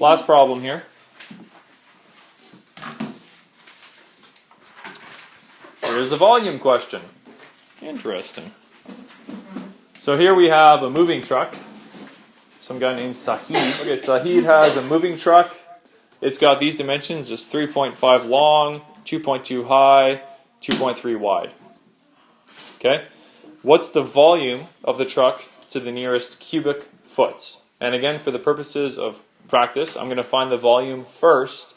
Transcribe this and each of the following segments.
Last problem here. Here's a volume question. Interesting. So here we have a moving truck. Some guy named Sahid. Okay, Sahid has a moving truck. It's got these dimensions. It's 3.5 long, 2.2 high, 2.3 wide. Okay? What's the volume of the truck to the nearest cubic foot? And again, for the purposes of practice, I'm going to find the volume first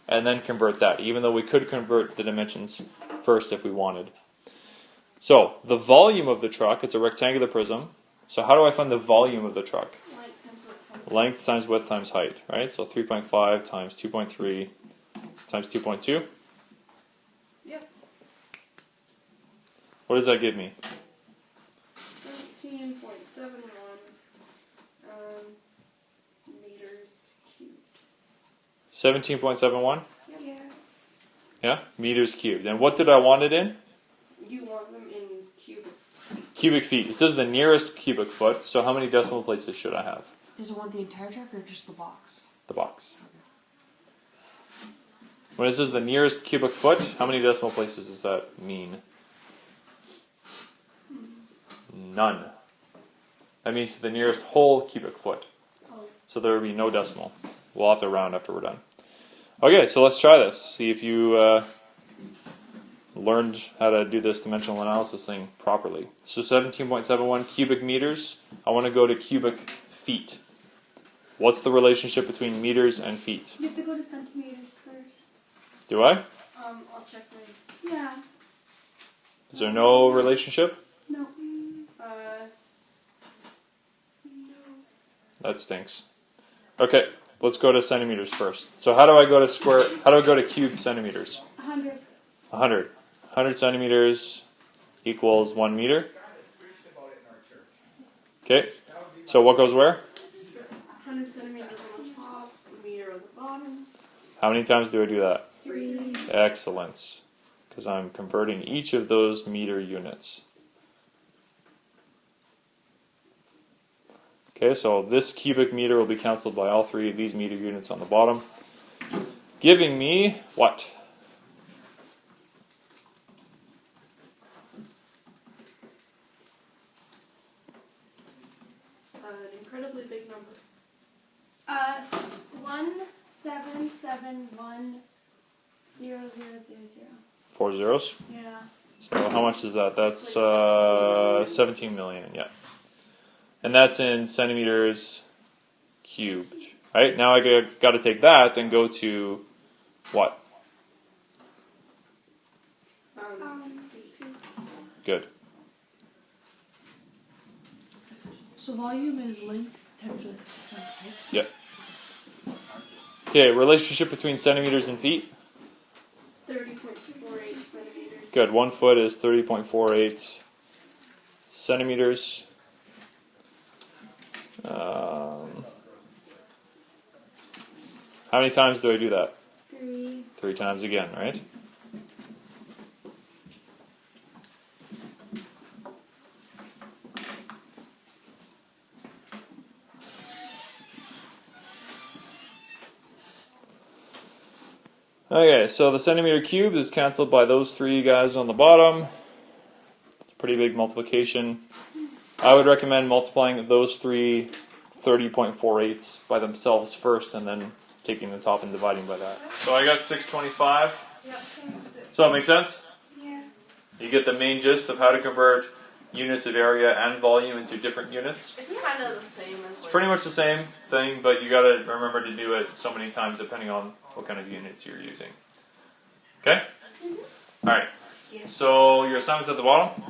and then convert that, even though we could convert the dimensions first if we wanted. So, the volume of the truck, it's a rectangular prism. So how do I find the volume of the truck? Length times width times height, right? So 3.5 times 2.3 times 2.2. Yep. What does that give me? 17.71 meters cubed. 17.71? Yeah. Yeah? Meters cubed. And what did I want it in? You want them in cubic. Cubic feet. It says the nearest cubic foot, so how many decimal places should I have? Does it want the entire truck or just the box? The box. When it says the nearest cubic foot, how many decimal places does that mean? None. That means the nearest whole cubic foot. So there will be no decimal. We'll have to round after we're done. Okay, so let's try this. See if you learned how to do this dimensional analysis thing properly. So 17.71 cubic meters. I want to go to cubic feet. What's the relationship between meters and feet? You have to go to centimeters first. Do I? I'll check my... Yeah. Is there no relationship? No. No. That stinks. Okay, let's go to centimeters first. So how do I go to cubed centimeters? 100. 100. 100 centimeters equals 1 meter. Okay, so what goes where? 100 centimeters on the top, a meter on the bottom. How many times do I do that? 3. Excellent. Because I'm converting each of those meter units. Okay, so this cubic meter will be cancelled by all three of these meter units on the bottom, giving me what? An incredibly big number. 1771000. 4 zeros? Yeah. So how much is that? That's 17 million, yeah. And that's in centimeters cubed. Right? Now I got to take that and go to what? Feet. Good. So volume is length times width times height? Yep. Okay, relationship between centimeters and feet? 30.48 centimeters. Good. 1 foot is 30.48 centimeters. How many times do I do that? 3. 3 times again, right? Okay, so the centimeter cubed is cancelled by those 3 guys on the bottom. It's a pretty big multiplication. I would recommend multiplying those 3 30.48s by themselves first and then taking the top and dividing by that. So I got 625. Yeah, So that makes sense? yeah. You get the main gist of how to convert units of area and volume into different units. It's kind of the same as It's pretty much the same thing, but you gotta remember to do it so many times depending on what kind of units you're using. Okay? Alright. Yes. So your assignment's at the bottom.